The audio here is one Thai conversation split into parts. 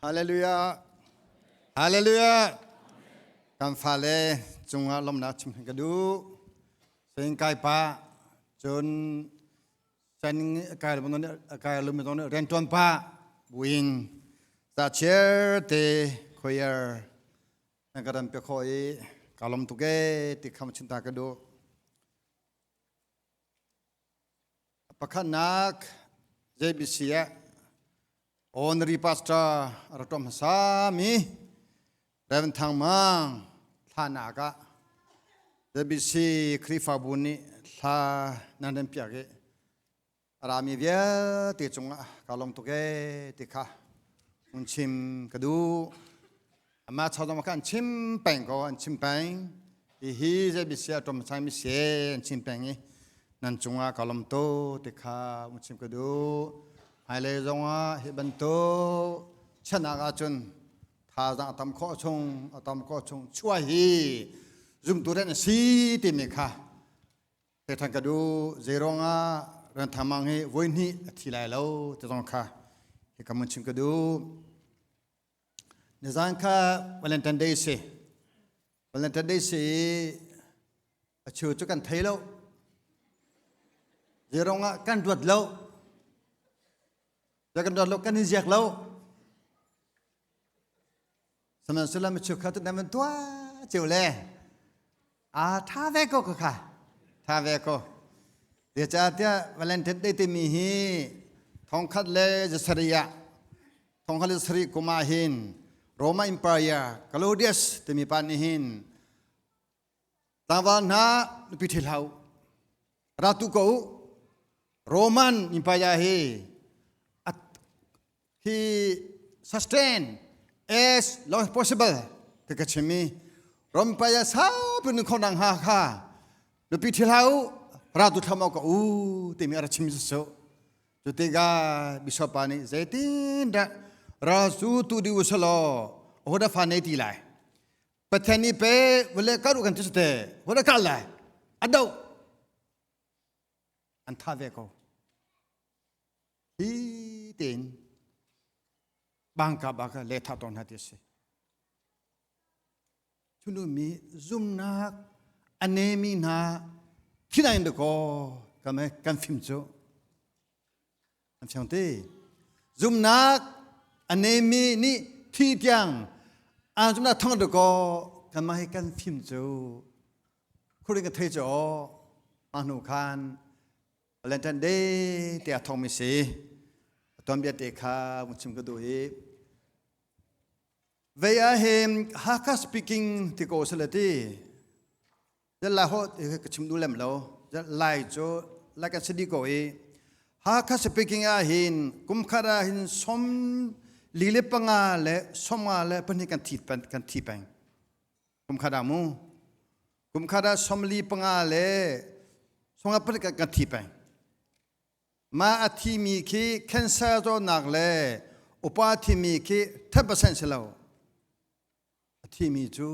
ฮาเลลูยาฮาเลลูยาการฟ้าเลจงลมหนาวชิมกระดูเสียงไก่ป่าจนเสียงไก่ลมนั้นไก่ลมนั้นเรียนจวนป่าวินตาเชื่อเตคอยนักการเปิดคอยกาลมตุกเกติคำชินตากระดูปะขันนักเจบิเซียHonorary Pastor Ratom Sami Reverend Thang Mang Thanaka Debisi Krifabuni Tha Nandem Piage Arami Via Tichunga Kalom Toge Tika Unchim Kadu Ama Chadamakan Chim Pengo and Chimpang He Debisi Tom Sami Se and Chimpangi Nanchunga Kalom To Tika Unchim Kaduไอเลจงว่าเฮบันโตชนะกาจนท่าจังอัตมข้อชงอัตมข้อชงช่วยฮีจุ่มตัวเรนสีติมิค่ะแต่ทางกระดูเจรองาเรื่องทำมังให้วันนี้ทีไรแล้วจะต้องค่ะเฮกำมันชิมกระดูในสังค่ะวาเลนไทน์เดย์สิวาเลนไทน์เดย์สิชื่อจุกันไทยแล้วเจรองากันตรวจแล้วJangan doakan hijak lau. Semangat macam kata nama tua cewek. Tha veko kah? Tha veko. Dia cakap Valentine Day temihi, thongkat le jasariya, thongkat le jasari kumahin, Roma Empire, Claudius temi panihin. Tawana pithilhau. Ratu kau Roman Empire He sustained as long as possible. Tekachimi, Rompaya sabun konang ha. Lebih tilau, ratu thamau temi arachimi so. Jutiga bisopani zaitin da rasu tu diusalo. Oda faneti lai. Petani pe boleh karu kan tiste. Oda kalai. Adau. Antaveko. He tin. Bangka le tha ton hatise chunu mi zum nak anemi na thina ind ko kame confirm cho am chante zum nak anemi ni thi tyang an zum na thong de ko kama he confirm cho khuri ka thai cho anu khan Valentine Day te thong mi se Tom biar dekha macam tu he. Via hem Hakka speaking tiko selati. Jalahot kecim dulem lo. Jalai jo lakan sediko he. Hakka speaking ahin kumkara hin som lile pangale somale penikan tipang. Kumkara mu. Kumkara som li pangale songa penikan tipang. Ma atimi ki cancer do nagle upatimi ki 10% selo atimi ju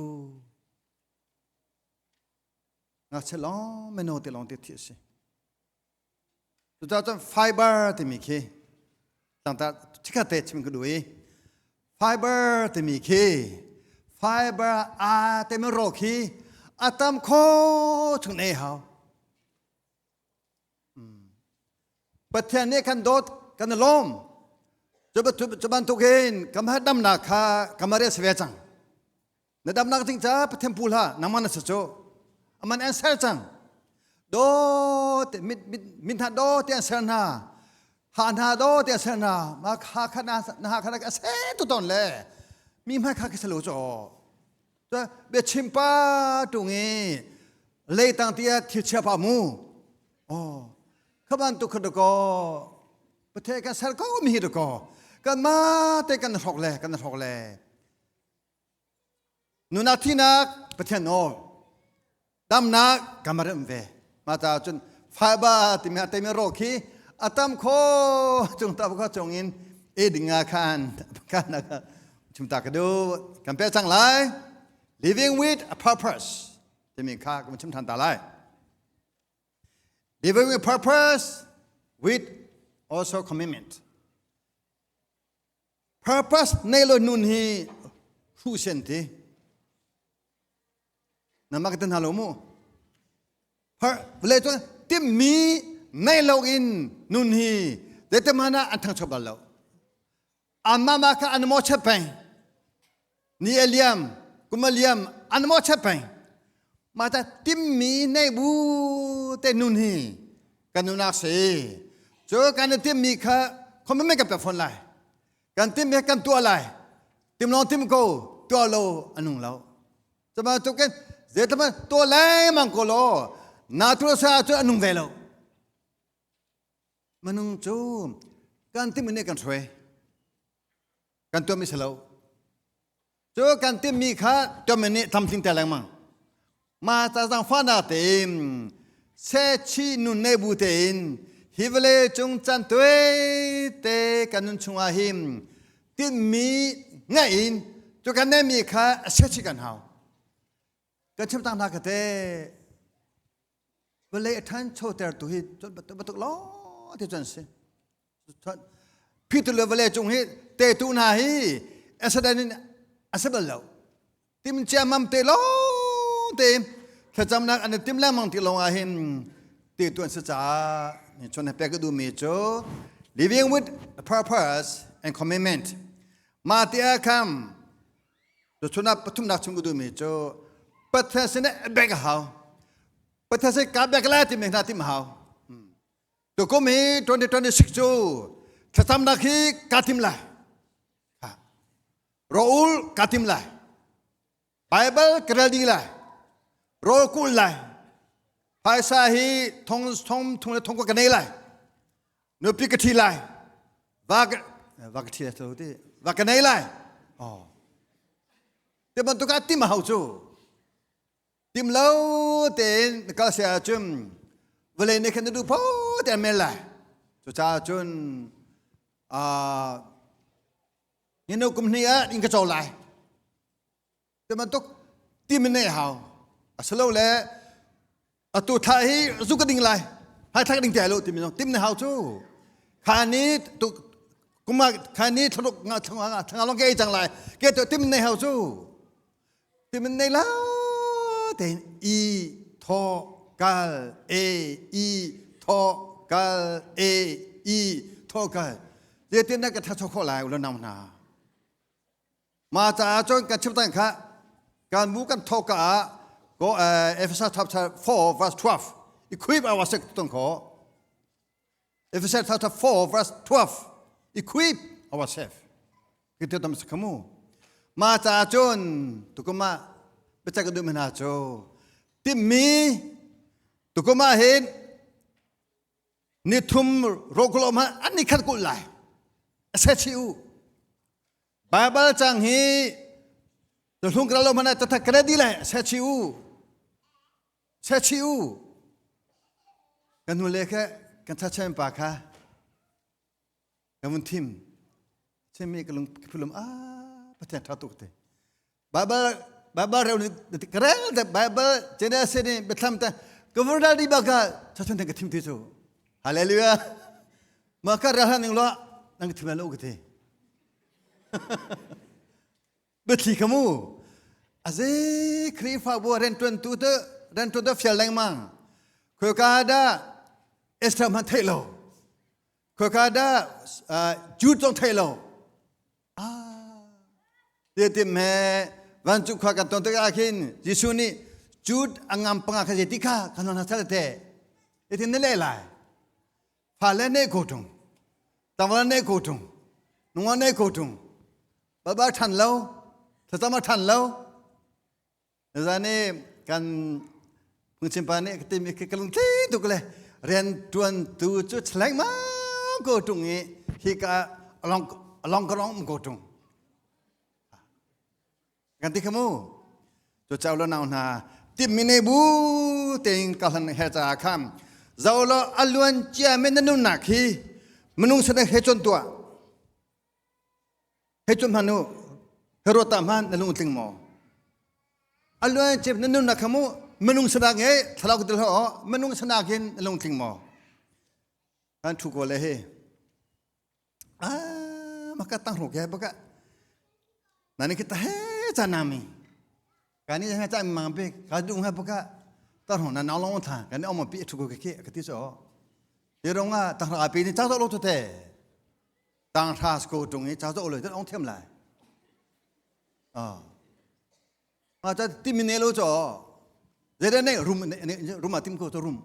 na chelong meno te long te thisi to fiber timi ki tanta tikate chim kudui fiber timi ki fiber a temi roki atam kho chung nei hao But tiada kan dot kan lom. Coba tukin kamar dam nak kamar sesuatu. Nadam nak tinggal petempula nama sesuatu. Aman answer cang. Dot minta dot yang sana. Hana dot yang sana. Mak hakana aset tu ton le. Mimah kaki selalu jo. So becimpa tungi. Leitang dia siapa mu. Oh. Kapan tu kedoko, betul ser kau mihir ko, kan mate kan hok le. Nunati nak betul no, dam nak kamar emve, mata cun fiber timi roki, atam ko cung tak buka cungin, dengarkan nak cuma tak kedu, kan pesang lai, living with a purpose, timi kak macam tanda lai. Living with purpose with also commitment. purpose ในโลนุนฮีผู้เซนตินามักตันฮัลโหลมูเลยตัวที่มีในโลกินนุนฮีเดตมานะอันทั้งชอบเราอามามาค่ะอันโมเชปเป็นนี่เอลียมกุมาเลียมอันโมเชปเป็นมาแต่ที่มีในบูเตนุนฮีกันนุนักเสียโจกันที่มีค่ะเขาไม่กับแบบคนไรกันที่มีกันตัวอะไรที่มลองที่มกูตัวโลอันนุ่งเราจะมาตัวกันเดี๋ยวจะมาตัวเล่มังโกโลนาตัวสาตัวอันนุ่งเวลามันนุ่งจูกันที่มีเนี่ยกันช่วยกันตัวไม่เสลาโจกันที่มีค่ะตัวมันเนี่ยทำสิ่งแต่ละมั่งมาจากทางฟ้าหน้าเต็มเสชีนุนในบูเต็นฮิวเลจงจันตัวเตกันนุนชงอาหิมที่มีเงินตัวกันเนี่ยมีค่ะเสชีกันหากันชิมตามนักเตะเวลาท่านโชว์แต่ตัวฮิจนบัตุล้อที่จันสิพี่ตัวเวลาจงฮิเตตุนาฮิเอสดานินเอสเบลล์ที่มันจะมั่มเตล้อเตถ้าจำนักอันนี้ที่แล้วมังที่ลงอาหิมเตตัวศึกษานี่ชนให้เปก็ดูมีโจ living with a purpose and commitment มาที่อาคำตัวชนปฐุมนักชมก็ดูมีโจปัทเสนเบกหาวปัทเสกาเบกลาที่เมฆนาที่มหาวตัวก็มี2026โจถ้าจำนักฮีกาทิมไลรูลกาทิมไลไบเบิลกระดีไลโรกุลไลภายสาฮีทงกกันไลนุปิกทีไลวากทีตัวที่วากันไลอ๋อแต่บรรทุกติมหาวจูติมเล่าเต็นก็เสียจุ่มเวลาในคันดูพอแต่เมล่าจุจ้าจุนยินดีกุมนี้อิงกระโจไลแต่บรรทุกติมเนี่ยหาวสโลเลยตัวไทยสุกดิ่งไลให้ทักดิ่งแต่โลติมน้องติมเนี่ยหาวจูขานี้ตุกุมาขานี้ทะลุทางลงเกยจังไลเกยตัวติมเนี่ยหาวจูติมเนี่ยแล้วแต่อีทอกาลเออีทอกาลเออีทอกาลเดี๋ยวที่นั่นก็ทัชโคลายอุลนามนามาจากจนกันชิบตั้งค่ะการมูกันทอกาก็Ephesians chapter 4 verse 12 equip ourselves ต้องขอ Ephesians chapter 4 verse 12 equip ourselves คือที่ทำสักคำมาจากจนตุกมาไปจากดูมันอาโจที่มีตุกมาเห็นนิทุมโรคลมอันนี้ขัดกุลไลเสชิวไบเบิลจังฮีตัวลุงกระลมมันจะทักกระดีเลยเสชิวกันนู่นเลยแค่กันทัชเชมปากค่ะกันมุนทิมเช่นมีกันลุงพิลุมประเทศทัตุกเตไบเบิลเราเนี่ยกระไรแต่ไบเบิลเจเนสเนี่ยไปทำแต่ก็วันนั้นดีบ้างก็ทัชเชมแต่กันทิมที่สุดฮาเลลูยามาการะหันหนึ่งละนั่งทิมแล้วโอเคเบ็ดที่ขมูอาเซครีฟ้าบัวเรนตุนตูเตเรนตุนเตฟิลแรงมังคุยกันได้เอสตรามันเทโลคุยกันได้จูดจงเทโลเดี๋ยวที่แม่วันจุกข้ากันตอนที่อาคินยิสุนี่จูดอังงามปังอาคาเจติก้ากันนอนทัศน์เตะเดี๋ยวที่นั่นเลยฟาเลนเนโกตุงตามวันเนโกตุงนุ่งวันเนโกตุงบ้าทันแล้วถ้าจะมาทันแล้วแต่ตอนนี้กันมึงชิมปานี่ก็ตีมีกระลุงที่ตุกเลยเรียนตวนตัวจุดแรงมากโกตุงนี้ที่ก็ลองกระร้องโกตุงกันที่ขโมจุดเจ้าละนาวนาติมินบูติงกันเฮจ่าคำเจ้าละอลวนเจียเมนนุนักฮีมนุษย์เสนเฮจนตัวเฮจนมนุเฮโรตามันนลุงติงโมอลวนเจ็บนนุนักขโมมนุษย์สนากเฮทะเลาะกันตลอดมนุษย์สนากินนลุงติงโมกันถูกว่าเลยเฮมาก็ตั้งหัวแกปะกะ nanti kita janami kan ini hanya cak mampu kadung apa ka taruh nan nolong thang kan ini omong pi cukup keke ketiso dia orang taruh api ini cak lo tu teh tang tas ko tung ini cak lo tu orang tem lai ada tim ini lo jo jadi ni rumah tim ko tu room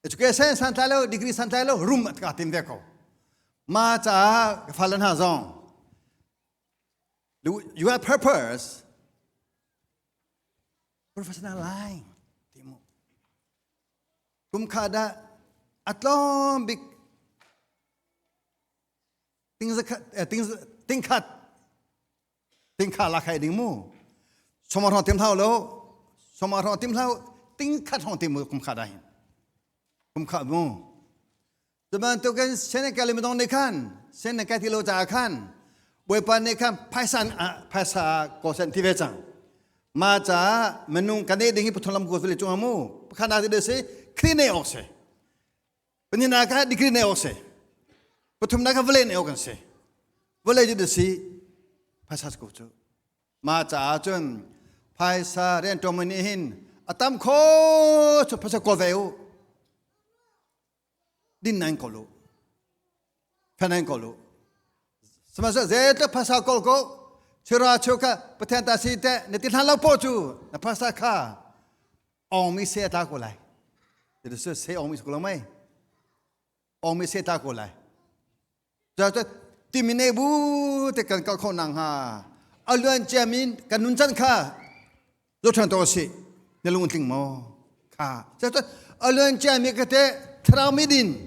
education santalo degree santalo room ka tim dia ko macam falan hazong your purpose professional line timu kum kada atlom big tingkat la khai ding mu somar tim thau lo somar tim thau tingkat hong tim kum kada hin kum kha mu zaman tu kan sene kali medong nekan sene kai ti lo ja kan bukan nekan paisa kosen ti vecang maca menung kane dingi putulam ko vele chuamu khana de se krine okse penina ka dikrine okse putum na ka vele ne okse vele de se paisa ko chu maca chun paisa ren tomani hin atam kho chu paisa ko veu din nan ko lo phanan ko lo semasa zeta paisa ko ko Cira cuka petanda sita nanti halau poju na pasaka orang misi tak kolai jadi saya orang misi kolai mai orang misi tak kolai jadi timine bu tekan kau konang ha aluan jamin kanunjan ka zotan tosi nelung ting mo ka jadi aluan jamin kete teramidin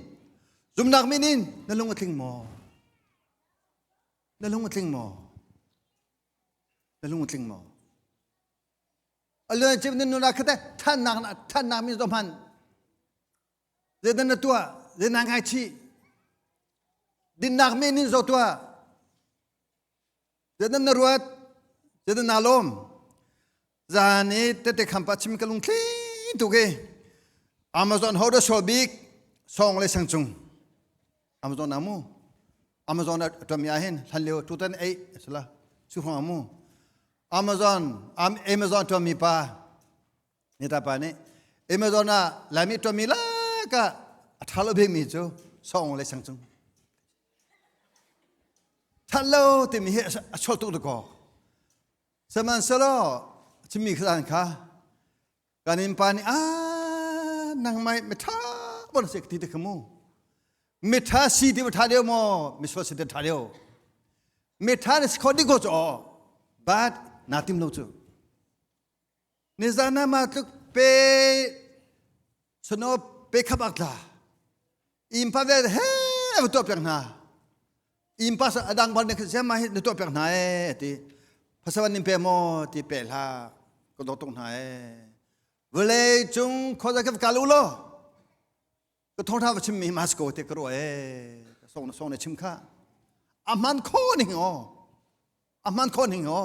zumnak midin nelung ting mo Lalu ting mo. Aluan cip ni nuna kata tan nak min zoman. Zedan tua, zedan ngaci. Din nak min ni zotua. Zedan naruat, zedan nalom. Zani tete kampat cim kalung clean tu ke. Amazon hodo sobik song le sangcung. Amazon namu. Amazon atomiahin halio tutan salah suhong amu. Amazon to mi pa ni ta pa ni Amazon na la mi to mi la ka thalo be mi chu song le sang chung thalo ti mi he chol tu ko saman solo chi mi khan kha kanin pa ni nang mai me tha bon se ti te khamu me tha si ti tha de mo mi so se te tha de me tha ni khodi ko cho but natim lo chu nizana matluk pe sono pe khabakla impa ve he to pyak na impa sa adang ban ne sema hi to pyak na ti phasawan nim pe mo ti pe la ko do tong na vele chung kho za ka lu lo ko thong tha chim mi mas ko te kro song ne chim kha aman kho ni ngo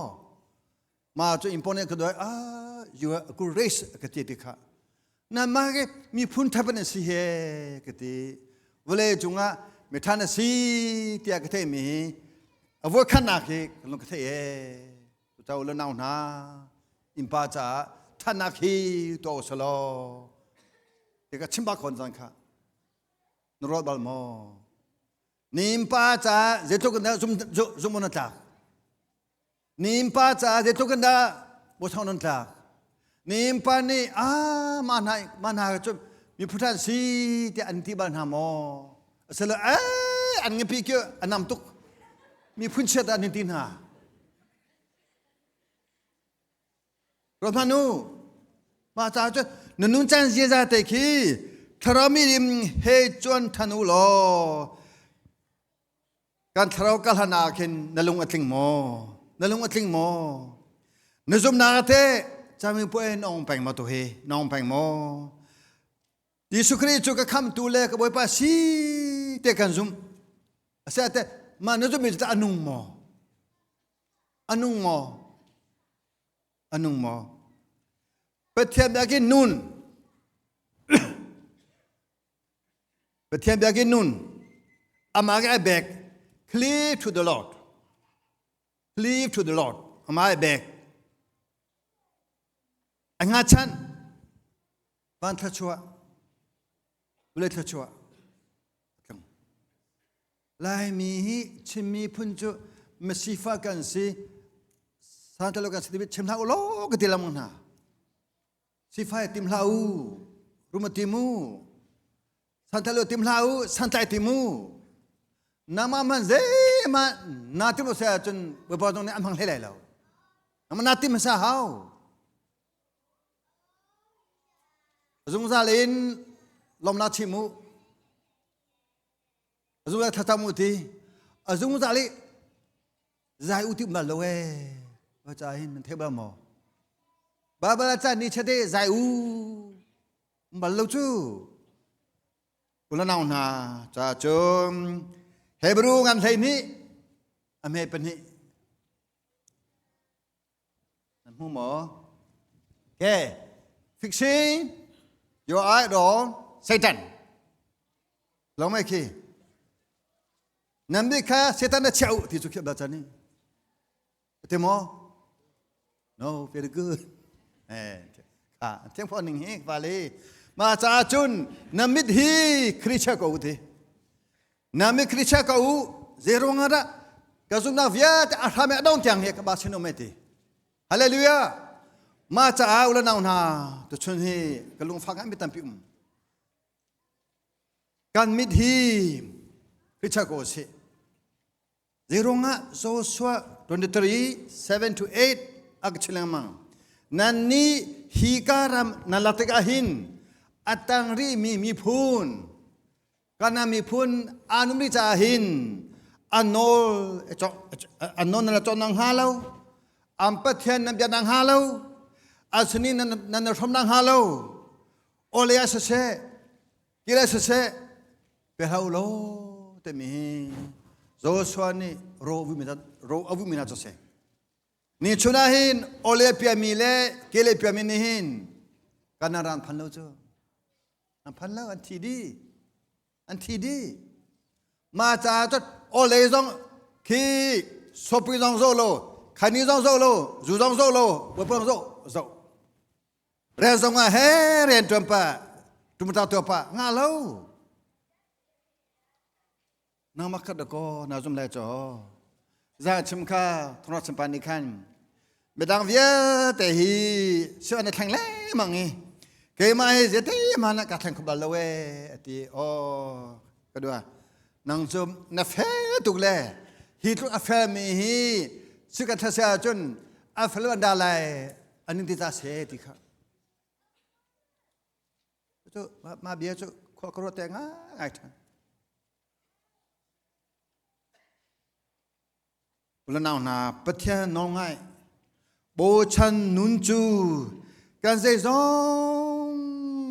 ma cho impone ko doi you are good race ka ti dikha na ma ke mi phun thapan si he ka ti vole chunga mi thana si ti ka the mi avo khana ke lo ka the ye to lo naw na impa cha thana khi to solo te ka chimba kon jang kha nro bal mo nimpa cha je to ka zum na ta nimpa cha je to kan da bo thong non ta nimpa ni mana chu mi phutan si ti an ti ban ha mo asala an ngi pi kyo anam tuk mi phun chet an tin ha romanu ma cha chu nun chan je za te ki tharami rim he chon thanu lo kan tharau kal hana khin nalung atling mo nalung atling mo nazum na te chami po nong pang mo to he nong pang mo Yesu Christ ka kham tu le ka boy pa si te kan zum asa te ma nazum mi ta anung mo pethiam ya ki nun pethiam ya ki nun amaga back clear to the Lord cleave to the Lord อามาเบกอังาชันบ้านทัชัวเวลทัชัวลายมีชิมีพุนจุมสิฟ้ากันสิสันตโลกันสิบิชิมลาอุโลกติลามุนาสิฟ้าติมลาอูรุมติมูสันตโลติมลาอูสันตติมูนามามันเซมานาติมุเสียจนเบบตรงนี้อันพังเฮลัยแล้วนามานาติมสาหาวจงซาลินลมนาชิมูจงซาทัตมุตีจงซาลิใจอุติมาโลเอว่าใจหินเทบลามอบาบลาจานิชเดใจอูมาโลจูกุลนาวนาจ้าจงเฮบรูกันไทยนี้อเมริกันนี้นั่นหูหมอแก fixing your eye on Satan ลองไม่คีนั่นดิค่ะ Satan น่ะเจ้าที่สุดแบบนี้เต็มหมอ no very good ค่ะเที่ยงพอหนึ่งเฮกฟาลีมาจ้าจุนนั่นมิดฮีคริสต์ก็อุทินามิคริสต์ก็อุเจรุงอะไรก็สุนัขเวียดอาทำให้ดองจังเฮกบาสิโนเมติฮาเลลูยามาจ้าอุลนาวนาตัวชนเฮก็ลงฟังกันไม่ตันพิมกันมิดฮีคริสต์ก็อุสิเจรุงอะโซสวะ23:7 to 8อักชิลมังนันนี่ฮีการามนัลลัตกะหินอัตังรีมีพูนการมีพูนอานุมิจาหินอันโนนัลจอนังฮาเลวอัมปะเทียนนับยานังฮาเลวอัศนีนันรมนังฮาเลวโอเลียสเซกิเลสเซเปฮาโลเตมีโซสวานีโรอวิมินาจะเซนี่ชุนาหินโอเลียเปียมีเลกิเลเปียมีนิหินการนารันพันโลจ้าพันแล้วอันที่ดีมาจากจุดโอเลซองคีสปิซองโซโลขันนี้ซองโซโลจูซองโซโลบุปผาโซเรื่องซองเฮเรียนจุมปะจุมตาตัวปะงาเล่านามักขัดก็นาจุมเลจ่อจะชิมข้าทนชิมปานิคันเบดังเวียแต่ฮีเชื่อในแข่งเล่มังงี้เกมาเฮเจตีมานะกัดแข่งขบลาเวตีโอก็ดูนางจุมนัฟเฮตุกเล่ฮีทุกอัฟเฟมีฮีสุกัทเสียจนอัฟเฟลวันดาไลอันนี้ที่จะเสียติค่ะจุมาเบียจุขอครวญแต่งง่ายทั้งอุลนาวนาปะเทียนน้องง่ายโบชันนุนจูกันเซซอง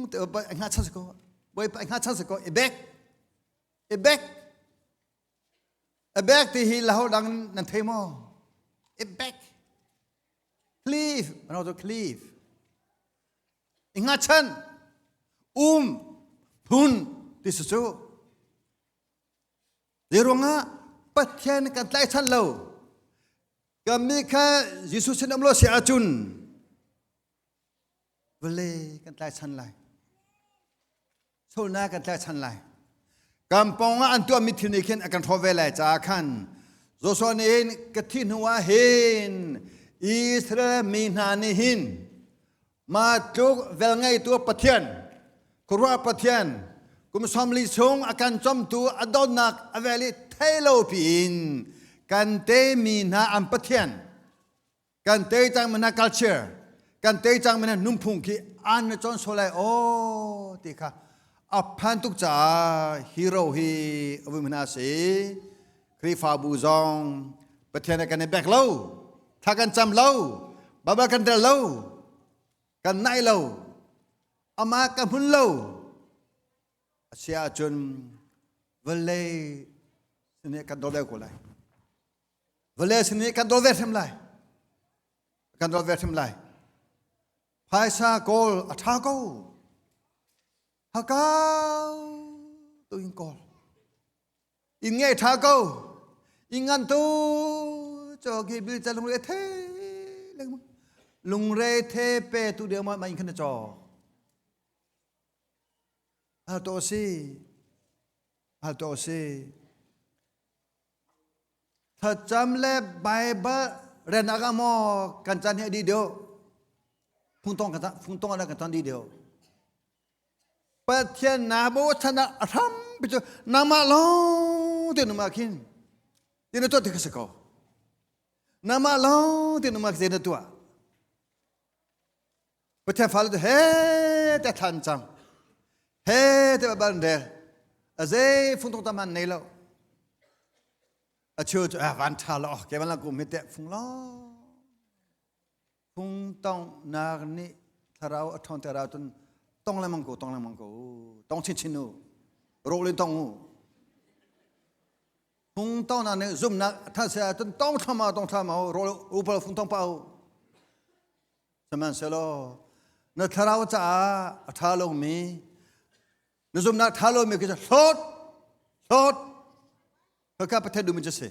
แต่ไปงาชัสก็ไปงาชัสก็เอเบกที่ฮิลาดังนันเทมอเอเบกคลีฟมันเอาตัวคลีฟงาชันพุนที่สุดเดี๋ยวงาปะเทียนกันไล่ชันเราก็มีแค่ยิสุสินอมโลเสียจุนเวลกันไล่ชันไลโซนากันไล่ชันไลกำปองอันตัวมิถินิเคนอาการทอเวลจากขันโซโซเนนกทินหัวเฮนอิสราเอลมีนานิหินมาจุกเวลไงตัวปะเทียนครัวปะเทียนกุมสมลิซงอาการจอมตัวอดอนักอเวลิเทโลปีนกันเตมีนาอัมปะเทียนกันเตจังมันนัก culture กันเตจังมันนุ่มพุงqui อันจอนโซไลโอติค่ะอพันตุกจ่าฮีโร่ฮีอวิมนาสีครีฟาบูซองปะเทียนกันในแบกเล่าถ้ากันจำเล่าบาบากันเดลเล่ากันไนเล่าอามากันพุ่นเล่าเสียจนเวลาสนิทกันโดนเล่ากูเลยเวลาสนิทกันโดนเวททำไรกันโดนเวททำไรภายซาโกลอัฐาโกฮักเอาตัวอิงโกลอิงเงยทาโกอิงันตูจ จอกีบิลจะลงเรเทลงเรเทเปตุเดียวมาอินขันจออัลโตซีถ้าจำเล่ไบเบิลเรนอากามอกันจันเนี่ยดีเดียวฟุงตองอะไรกันจันดีเดียวปะเทียนนาโบชนะทำไปจนนามาลองเดี๋ยวนามาคินเดี๋ยวตัวที่กษกนามาลองเดี๋ยวนามาคินเดี๋ยวตัวปะเทียนฟ้าเลยเฮ้แต่ทันจังเฮ้แต่บ้านเดออาเซ่ฟุงตองตามันนี่แล้วอาชูจะวันทาลอแกวันละกูไม่แต่ฟุงล้อฟุงต้องนากนี่ถ้าเราทนแต่เราจนต้องละมังกูต้องชินูโรลินต้องฟุงต้องนั่นเนี่ยซุ่มนักถ้าเสียจนต้องทำมาโรอุปฟุงต้องเป่าสมัยเสร็จแล้วถ้าเราจะท้าลงมีนซุ่มนักท้าลงมีก็จะโสดเพราะข้าพเจ้าดูมันจะเสีย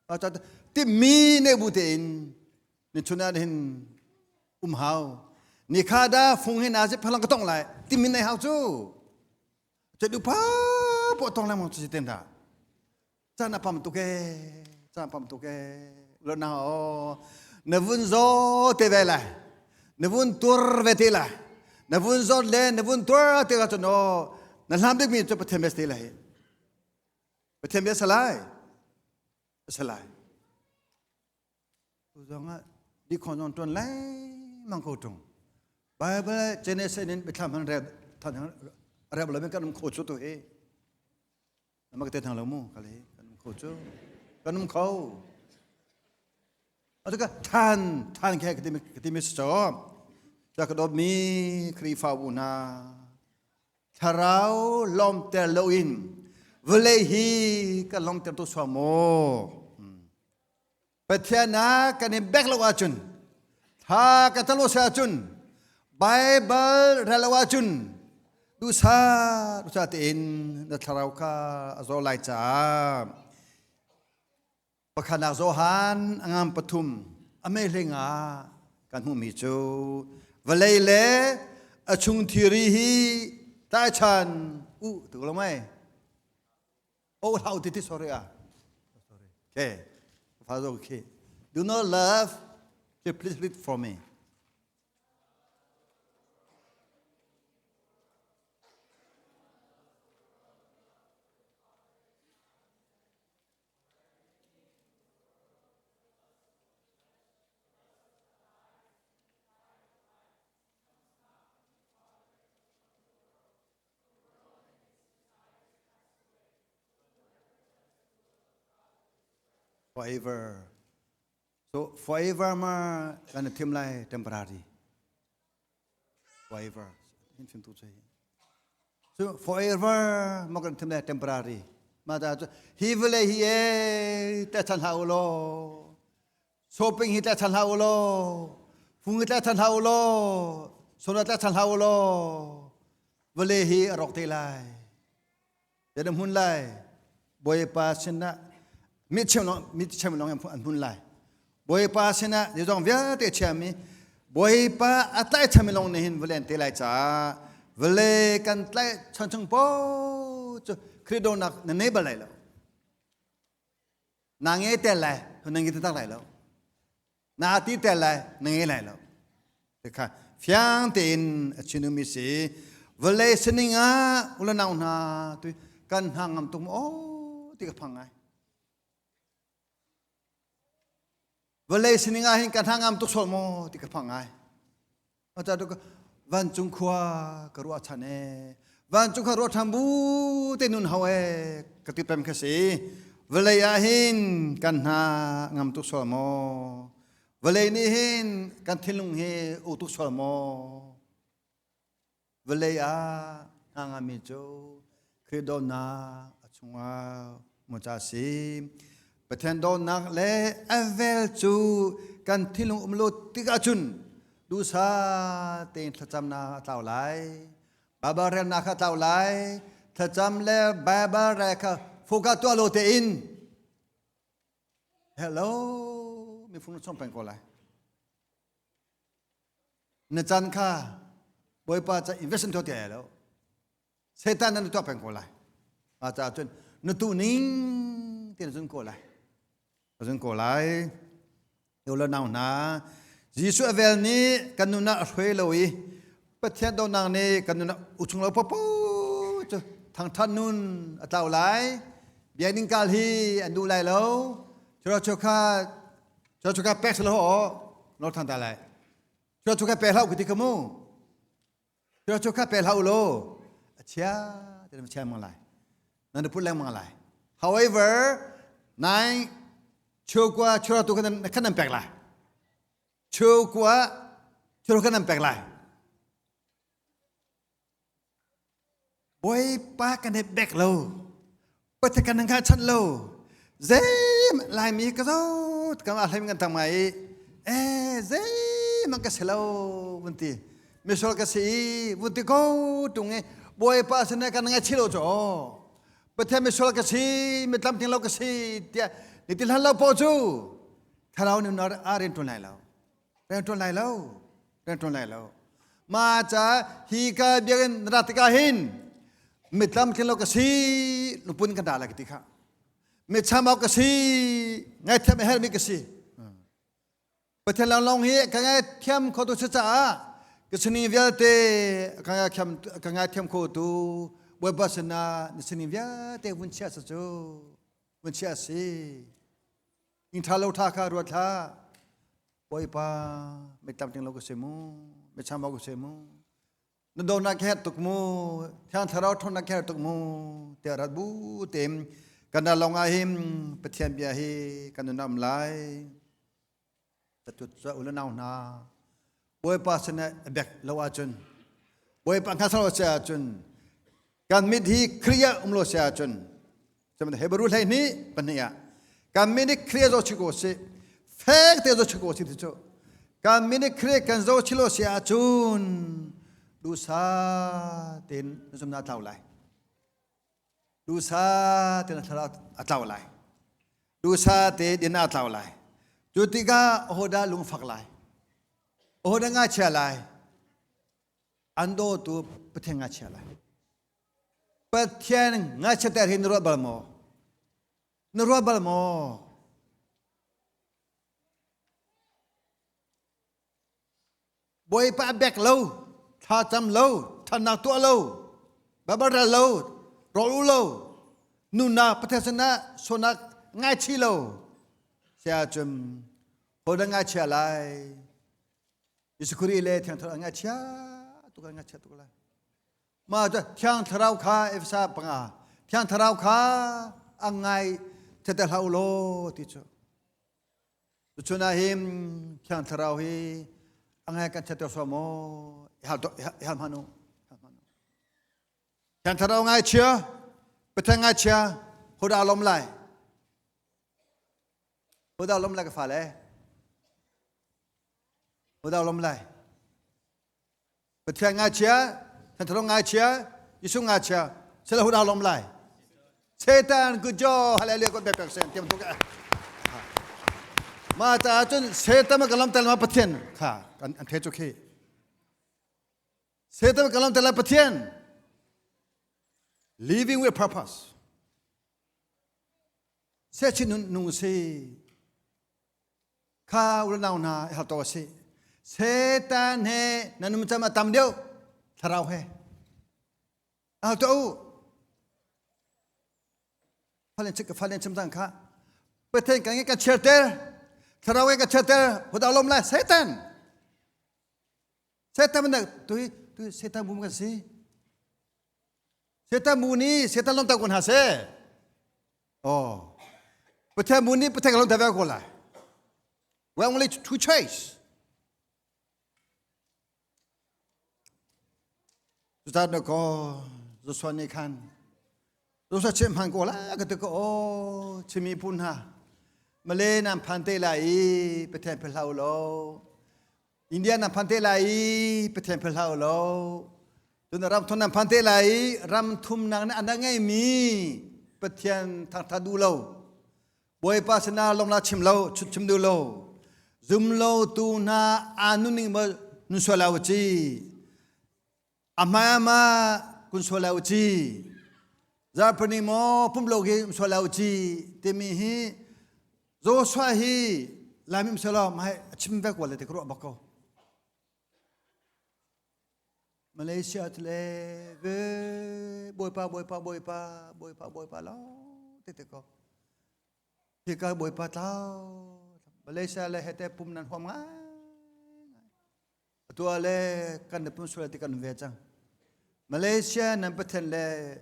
อาจารย์ที่มีในบุตรอินในชุนาดินหาวนี่ข้าได้ฟงให้นาจิพลังก็ต้องไหลที่มีในหาวจูจะดูป้าปวดต้องแล้วมันจะเต็มท่าจ้าหน้าปั๊มตุกแล้วน่าเนวุนโซเทเวล่เนวุนตัวเวทีล่เนวุนโซเลเนวุนตัวเทวจโนนั่นลำดึกมีจะประเทศเมสตีเลยประเทศเมสลายผู้ชมว่าดีคนจนเลยมังคุดตรงไปเจเนสนินไปทำมันเร็วทำเร็วเลยมันก็นุ่มโคจุตัวเองแล้วมันก็เตะทางเรามู่กันเลยกันนุ่มโคจุกันนุ่มเขาแล้วก็ท่านแค่กติมิสจอมจากกระโดดมีครีฟาวูนาถ้าเราล้อมเตลอินเวลฮีก็ลองเต็มตัวสวมโมประเทศนากันในแบกละวาจุนถ้ากันทะลุเสียจุนไบเบิลเรละวาจุนดูซาตินนัทราวคาโซไลจ้าประคันโซฮันงามปทุมอเมริกากันหูมิจูเวลเลอชุงทีรีฮีตาชันถูกหรือไม่Oh, how did it? Sorry. Okay. Father, okay. Do not love. Okay, please read for me. Forever. So forever ma kan tim lai temporary. Forever. So forever ma kan tim lai temporary. Ma da hi vle hi ta chan hau lo. Shopping hi ta chan hau lo. Phung hi ta chan hau lo. Sona ta chan hau lo. Vle hi rok te lai. Yadam hun lai. Boy pa sinaมิเชื่อมลองอันพุ่นไล่บอยป้าเสนะเดี๋ยวจงเวียเตเชื่อมีบอยป้าอัตไลเชื่อมลองในหินเวลนเตไลจ้าเวลกันไลชังโป้จะคริโดนักนั่นเองบะไรแล้วนางเอเตไลนางเอเตตั้งไรแล้วนาตีเตไลนางเอไลแล้วเด็กค่ะฟิอังเตนชินุมิสีเวลสนิงาอุลนาวนาตุกันหางตุมโอ้ที่กระพังไงเวลาสิ่งนี้เห็นการทางามตุกสมอที่กระพังไงอาจารย์ก็วันจุงขวากรัวชันเอวันจุงขวารัวทำบูเตนุนฮาวเอกติเป็นแค่สิเวลาเห็นการทางามตุกสมอเวลานี้เห็นการทิ้งลงเฮอุตุกสมอเวลาทางามิโจคริโดนาชุงอามุจาซีประเทศโดนนักเล่เวลจูกันที่ลุงลุดติกาจุนดูซาเต็นถ้าจำนาเต่าไหลบาบาเรนาคาเต่าไหลถ้าจำเล่บาบาเรคาโฟกัสตัวโลเตอิน Hello ฟุ้งส่งเป็นก็ไรในจันข้าบอยป้าจะ invest ตัวเดียวแล้วเซตันนั้นตัวเป็นก็ไรอาจารย์จนนึกตัวนิ่งที่เราจนก็ไรเราจนก็ไรเดี๋ยวเราหนาวนะยิสุเอเวลนี้กันนุนะช่วยเราอีประเทศดอนางนี้กันนุนะอุชงเราปุ๊บจะทางท่านนู้นอัตราไหลเบียนิงกาลฮีอันดูไหลแล้วเราจะข้าแปะสละหัวเราทำอะไรเราจะข้าแปะเล่ากิติขมูเราจะข้าแปะเล่าโลเชียจะไม่เชียมังไรนั่นพูดแรงมังไร however นายชัวกว่าชัวตัวกันขนาดแปลกไรชัวกว่าชัวกันนั่นแปลกไรบอยป้ากันให้แบกเราปัจจัยกันนั่งข้าชันเราเจมลายมีก็ต้องกันอะไรมันกันทำไมเจมันก็เสียเราบุญตีไม่ชอบก็สิบุญตีก็ตรงนี้บอยป้าสนกันนั่งชิลโจ้ปัจจัยไม่ชอบก็สิไม่ทำทิ้งเราก็สิเดี๋ยวนี่ที่เราพอจูถ้าเราเนี่ยนอร์อารินตุนไหนเราเรื่องตุนไหนเรามาจากฮีกาเบียนรัตกาหินไม่ทำทิ้งเราก็สิลุปุ่นกันด่าละกิติค่ะไม่ทำเอาก็สิไงทำไม่ให้ไม่ก็สิประเทศเราลองเฮียกันไงเทียมโคตุช้าก็สนิเวียเตกันไงเทียมโคตุบวยบาสนาสนิเวียเตวุ่นเชียสจูวุ่นเชียสิอินทาโลทาคารวดทาบวยปาไม่ทำทิ้งเราก็เสมูไม่ทำเอาก็เสมูนั่นโดนนักแค่ตุกมูที่อันทาราวทนนักแค่ตุกมูเตรัดบูเต็มกันดาลองอาหิมปะเทียนเบียฮีกันนำลายแต่จุดจะอุลนาวนาบวยปาสนะเบกลาวาจุนบวยปาข้าสาวเสียจุนการมิดีเครียโลเสียจุนจะมันเฮบรูไลนี้ปัญญาการมิดีเครียโจชิโกสิเฟกเตโจชิโกสิที่โจการมิดีเครียกันโจชิโลเสียจุนดูซาเต็นสมนาเท่าไรดูซาเต็นเท่าไรดูซาเต็นดินาเท่าไรจุดที่ก้าโอดาลุงฝักไรโอดางาเชียไรอันโดตัวประเทศงาเชียไรประเทศงาเชียแต่หินรัวบาลโมบอยป้าแบกเราท่าจำเราท่านักตัวเราบาบาราเรารอลูเรานุนาประเทศนะโซนักง่ายชีเราเสียจมโหดังง่ายเชียไรยิสกุรีเล่ที่ทางง่ายเชียตุกง่ายเชียตุกอะไรมาจะที่ทางเราข้าเอฟซาปังอาที่ทางเราข้าอังไงเทเตลฮาโลติโจจุนาหิมที่ทางเราฮีอังไงกันเทเตลสมอฮัลมานุที่ทางเราง่ายเชียเป็นทางง่ายเชียหัวดาวลมไหลหัวดาวลมไหลกับฝ่าเลยหัวดาวลมไหลเป็นทางง่ายเชียทางเราง่ายเชียยิสุง่ายเชียเสร็จแล้วหัวดาวลมไหลเซตันกุจอฮัลเลลูยาก็แบบเซนเตรียมตัวกันมาจากจนเซตันมันกำลังเตลมาปะเทียนค่ะอันเทจุกีเซตันมันกำลังเตลมาปะเทียน living with purpose เสียชินุงสีข้าวรนาวนาเหาตัวสีเซตันเฮนันมันจะมาทำเดียวทาราเฮเอาตัวฟังเล่นชิมตังค่ะประเทศกันงี้กันเชิดเตอร์ทาราเฮกันเชิดเตอร์หัวดาวลมเลยเซตันมันเนี่ยตัวเซตันบุ้มกันสิเซตันมูนี่เซตันลงตะกุนหาเซโอ้ประเทศมูนี่ประเทศกันลงตะเวกุลา we only two choice สุดท้ายแล้วก็จะสอนในคันรู้สึกเชื่อมันก็แล้วก็ตะก็โอ้ชิมีพุนฮะมาเลนันพันเตลัยประเทศเพลาโลอินเดียนันพันเตลัยประเทศเพลาโลจนรำทุนนันพันเตลัยรำทุมนางนั้นอันนั้นไงมีประเทศทางทัดูโลบอยปัสนาลงลาชิมโลชุดชิมดูโล Zumlo tu na anuning mo nuswalawchi. Amama kunsolauchi. Zarpani mo pumlogi solauchi. Temihi zo swahi lamim salam hai chimbek wala te kro bako. Malaysia tle ge boypa lo te ko. Tika boypa tao. Malaysia le hete pumnan hom ngai. Tua le kan pun sulati kan vejang. Malaysia nan peten le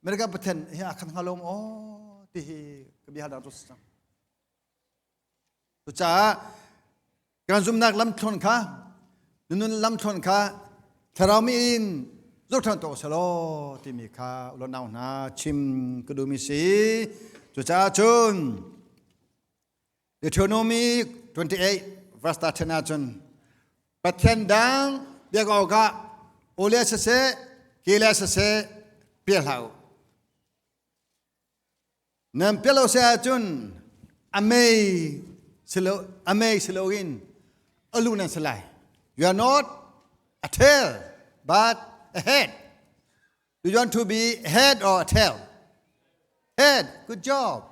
mereka peten ya akan halom oh tihi kebiasaan terus. Tuca kan zumnak lam thon kha nun lam thon kha tharamin zotan to salo timi kha lo naw na chim kedumi si tuca chun Deuteronomy 28 verse 13 chun Patendang dia kau kak oleh sese kila sese pialau. Nam pialau saya cun amei selogin alunan selai. You are not a tail but a head. Do you want to be a head or a tail? Head. Good job.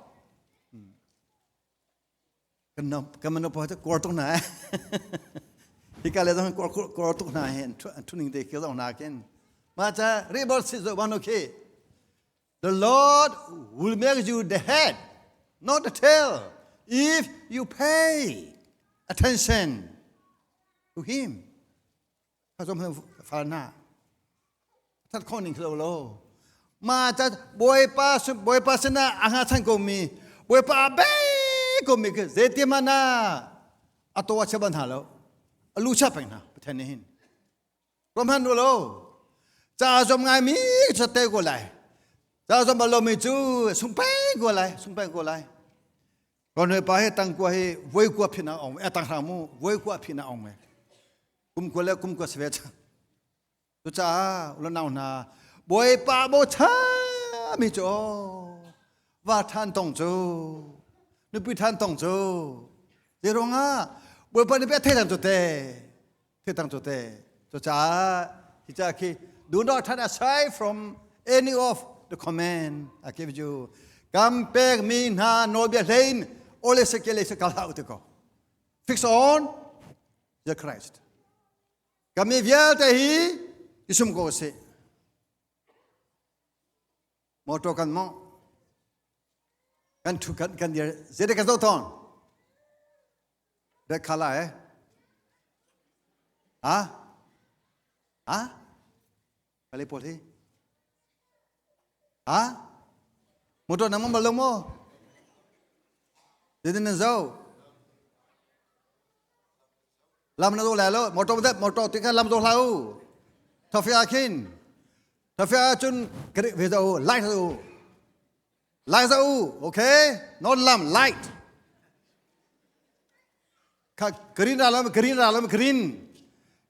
Kamu apa tu kuartung na? Jika lepas kau tu nak hen, tuning dek kita nak hen. Macam reverse is one okay. The Lord will make you the head, not the tail, if you pay attention to Him. Kasih fana. Tad koning kalau macam boy pas na angatan kami, boy pas abe kami ke, zeti mana atau macam mana halau. Lucha pengna petanihin. Roman dulu. Jazom ngami sate golai. Jazom balom itu sumpai golai. Kalau pahe tang kuahe voi kuah pina ong, tang ramu voi kuah pina ong. Kum kuah sebeca. Tuca ulan naun na. Boy pa bocha mijo. Watan tong jo. Nupi tan tong jo. Jeronga. Bukan ni petang jote. So kita do not turn aside from any of the command I give you. Kampek minha nobia lain oleh sekali sekala utiko. Fix on the Christ. Kami vial tehi isum ko se. Moto kan mo kan dia zede kazoton. Dek kalah Kali poli Motor nama belum mo Jadi nazau Lam nazau lalu Motor tinggal lam nazau lalu Tafia cun Kerik vezau Light zau Okay Not lam light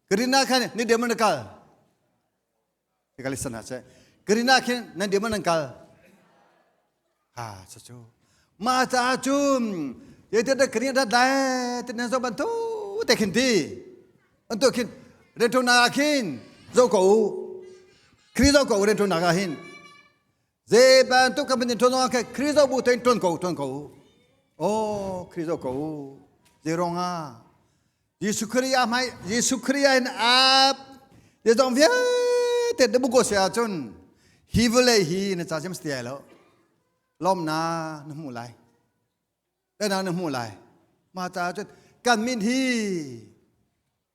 Green kan ni dia menekal. Sekali sana saya. Green kan ni dia menekal. Sesuatu. Mata acum. Jadi ada green ada dah. Tidak nak bantu. Tekinti. Untuk kin. Retu nagakin. Zoko. Krizo ko retu nagahin. Zebantu kapan itu nagakin. Krizo buat tuan kau. Oh krizo kau. Jeronga. Yesus Kristus in up. Dia dong via. Tidak buku saya cun. Hivulai hi nak cakap mesti elo. Lom na mulai. Dan na mulai. Mata cun kan min hi.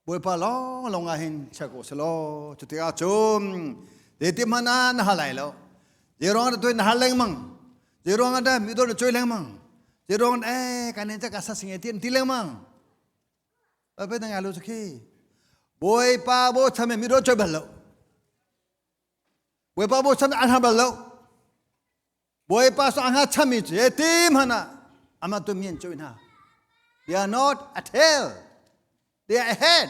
Boleh palong longahin cakap selo. Cuti acum. Jadi mana na halai lo. Jeronga tu na halai mang. Jeronga dah mido na cuy leng mang. Jeron kan ini cakap asas singetin tileng mang. Apa yang alu sekali? Boy pa bo came miro cuy belo. Boy pa bo came anha belo. Boy pa so anha cami je tim hana. Amat tu mien cuy na. They are not a tail. They are a head.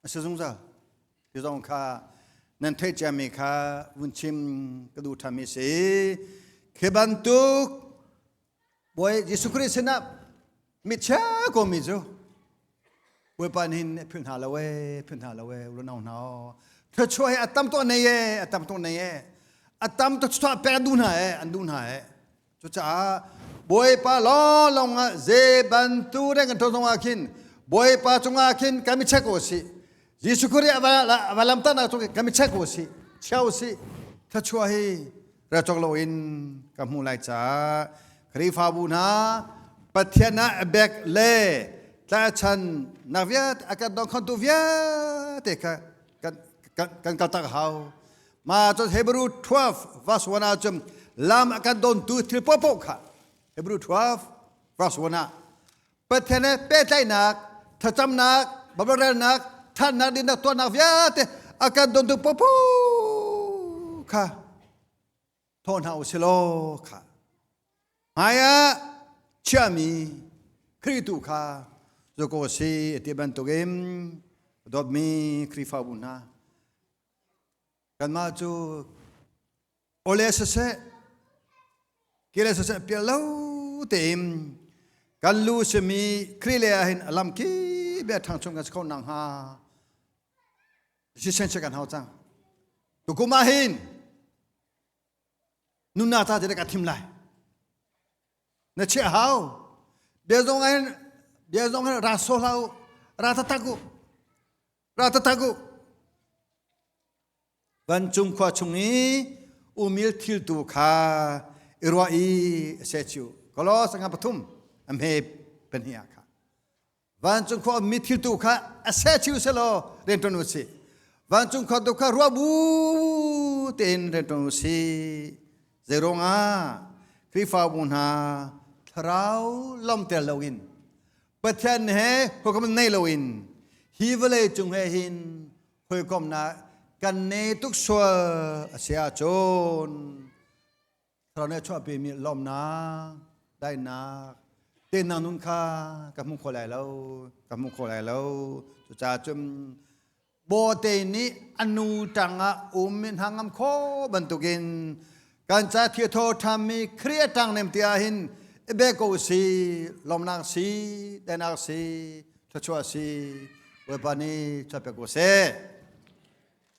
Sesungguhnya, kita orang nanti jami uncim kedua kami se kebantuk. Boy Yesus Kristus nak mitja komijo. เวปานินพึ่งหาละเวพึ่งหาละเวรุนเอาหนาวเธอช่วยอัตตมตัวนี้อัตตมตัวนี้อัตตมตัวช่วยแปลดูหน่อยอันดูหน่อยจุดจ้าบวยปาล้อลงเซบันตูเรื่องกันทงอาคินบวยปาจงอาคินกามิเช็คโอสิยิสุคุรีอวาลัมตันอาจงกามิเช็คโอสิเช่าสิเธอช่วยเราจงโลอินกับมูไลจ้าครีฟาบูนาปัทยานะเบกเล่แต่ฉันนักวิทย์อากาศดองคันตุวิทย์แต่กันตักเขามาจนเฮบรู12 verse 1อาจจะลามอากาศดองตูทิลปปค่ะเฮบรู12 verse 1ปัทยานะเป็ดใจนักถ้าจำนักบับเรนักท่านนักดินนักตัวนักวิทย์อากาศดองตูปปค่ะทนหาอุสโลค่ะหายะเชื่อมีคริตุค่ะจงโกสีที่บันตุเกมดอบมีคริฟาบุนากันมาจูโอเลสเซกิเลสเซเปียลเต็มกันลูสมีคริเลหินลำกีเบียทางชงกันสกอนังฮาชิเซนเชกันฮาวจังตุกุมาหินนุนนาตาจะได้กัดทิมไลนั่นเชื่อฮาวเดี๋ยวจงให้ราโซลาวราตตักุวันจุงขวาจุงนี้อุมิลทิลตูขาอิรวาอีเซชิวก็ล้อสังกัปทุมอเมเป็นเฮียค่ะวันจุงขวามิทิลตูขาเซชิวเซโลเรนตนุสิวันจุงขวาตุขารัวบูเตนเรนตนุสิเซโรงาคริฟาบุนฮาทราวลมเตลวินปัจจัยนี้พวกมันในโลอินฮิวเลจุงเฮหินพวกมันนะกันเนตุกสวเสียจนตอนนี้ชอบไปมีลมนะได้นะเต้นนุนค่ากับมุขอะไรแล้วจุจ่าจุมโบเตนี้อนุจังะมินหังอัมโคบันตุกินการจัดเที่ยวทำมีเครียดจังเนมตีอาหินเบโกสีลมนักสีเดนักสีชัวสีเวปานีชัวเปโกเซ